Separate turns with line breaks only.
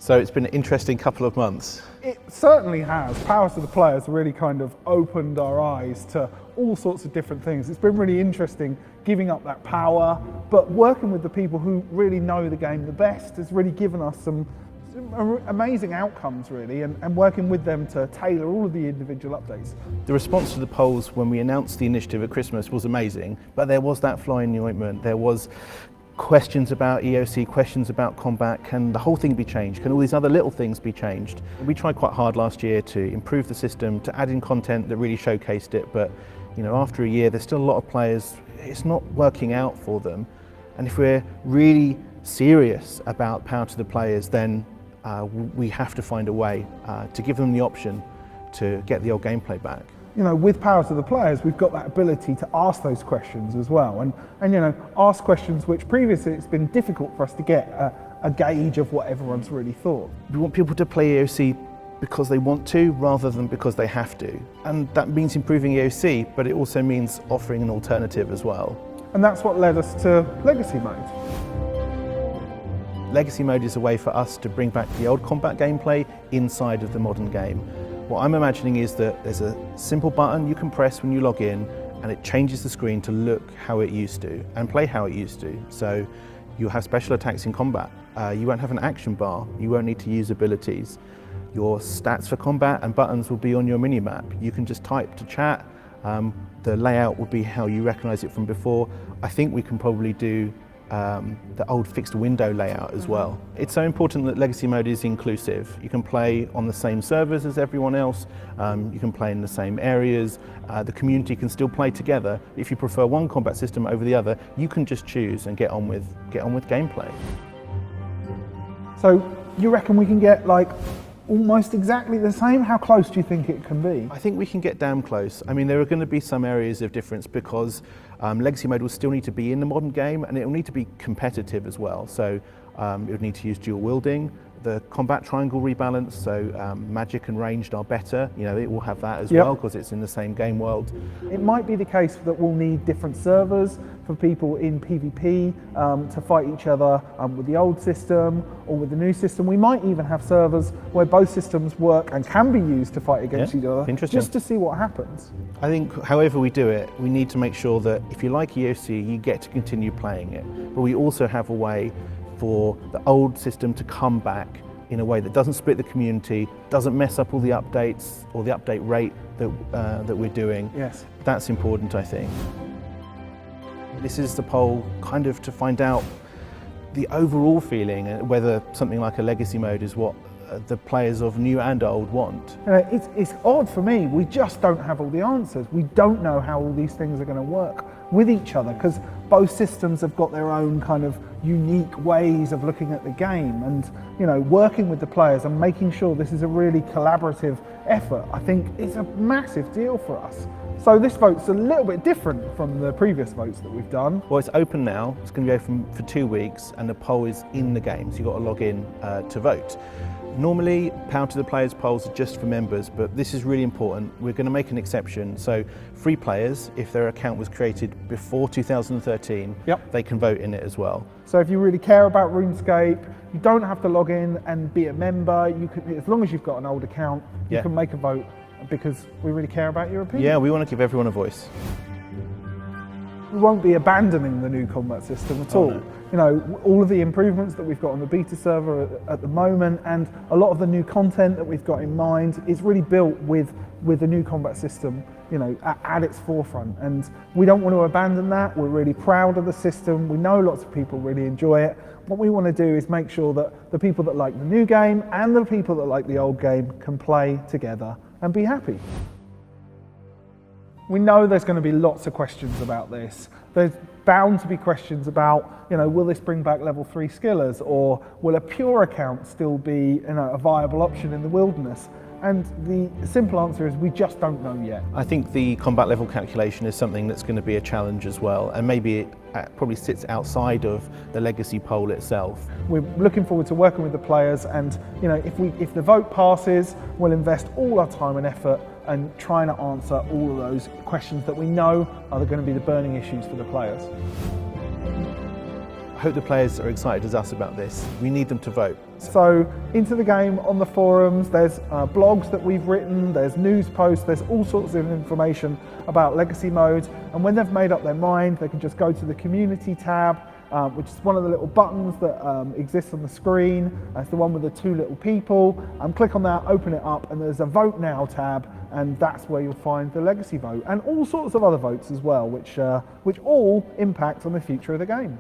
So it's been an interesting couple of months.
It certainly has. Powers to the Players really kind of opened our eyes to all sorts of different things. It's been really interesting giving up that power, but working with the people who really know the game the best has really given us some amazing outcomes, really, and working with them to tailor all of the individual updates.
The response to the polls when we announced the initiative at Christmas was amazing, but there was that fly in the ointment. There was questions about EOC, questions about combat. Can the whole thing be changed? Can all these other little things be changed? We tried quite hard last year to improve the system, to add in content that really showcased it, but after a year there's still a lot of players, it's not working out for them. And if we're really serious about Power to the Players, then we have to find a way to give them the option to get the old gameplay back.
With Power to the Players, we've got that ability to ask those questions as well, and ask questions which previously it's been difficult for us to get a gauge of what everyone's really thought.
We want people to play EOC because they want to, rather than because they have to. And that means improving EOC, but it also means offering an alternative as well.
And that's what led us to Legacy Mode.
Legacy Mode is a way for us to bring back the old combat gameplay inside of the modern game. What I'm imagining is that there's a simple button you can press when you log in, and it changes the screen to look how it used to and play how it used to. So you'll have special attacks in combat. You won't have an action bar. You won't need to use abilities. Your stats for combat and buttons will be on your mini-map. You can just type to chat. The layout will be how you recognize it from before. I think we can probably do the old fixed window layout as well. It's so important that Legacy Mode is inclusive. You can play on the same servers as everyone else, you can play in the same areas, the community can still play together. If you prefer one combat system over the other, you can just choose and get on with gameplay.
So you reckon we can get almost exactly the same? How close do you think it can be?
I think we can get damn close. I mean, there are going to be some areas of difference because Legacy Mode will still need to be in the modern game, and it will need to be competitive as well. So it would need to use dual wielding. The combat triangle rebalance, so magic and ranged are better. It will have that as well because it's in the same game world.
It might be the case that we'll need different servers for people in PvP to fight each other with the old system or with the new system. We might even have servers where both systems work and can be used to fight against each other, just to see what happens.
I think however we do it, we need to make sure that if you like EOC, you get to continue playing it. But we also have a way for the old system to come back in a way that doesn't split the community, doesn't mess up all the updates or the update rate that we're doing.
Yes.
That's important, I think. This is the poll kind of to find out the overall feeling, whether something like a Legacy Mode is what the players of new and old want.
It's odd for me, we just don't have all the answers. We don't know how all these things are going to work with each other because both systems have got their own kind of unique ways of looking at the game, and working with the players and making sure this is a really collaborative effort, I think is a massive deal for us. So this vote's a little bit different from the previous votes that we've done.
Well, it's open now, it's going to be open for 2 weeks, and the poll is in the game, so you've got to log in to vote. Normally, Power to the Players polls are just for members, but this is really important. We're going to make an exception. So free players, if their account was created before 2013, they can vote in it as well.
So if you really care about RuneScape, you don't have to log in and be a member. You can, as long as you've got an old account, you can make a vote because we really care about your opinion.
Yeah, we want to give everyone a voice.
We won't be abandoning the new combat system at all. All of the improvements that we've got on the beta server at the moment, and a lot of the new content that we've got in mind is really built with the new combat system, at its forefront. And we don't want to abandon that. We're really proud of the system. We know lots of people really enjoy it. What we want to do is make sure that the people that like the new game and the people that like the old game can play together and be happy. We know there's going to be lots of questions about this. There's bound to be questions about, will this bring back level 3 skillers, or will a pure account still be a viable option in the wilderness? And the simple answer is we just don't know yet.
I think the combat level calculation is something that's going to be a challenge as well, and maybe it probably sits outside of the legacy poll itself.
We're looking forward to working with the players, and if the vote passes, we'll invest all our time and effort and trying to answer all of those questions that we know are going to be the burning issues for the players.
hope the players are excited as us about this. We need them to vote.
So into the game on the forums, there's blogs that we've written, there's news posts, there's all sorts of information about legacy modes, and when they've made up their mind, they can just go to the community tab, which is one of the little buttons that exists on the screen. It's the one with the two little people. Click on that, open it up, and there's a Vote Now tab, and that's where you'll find the legacy vote, and all sorts of other votes as well, which all impact on the future of the game.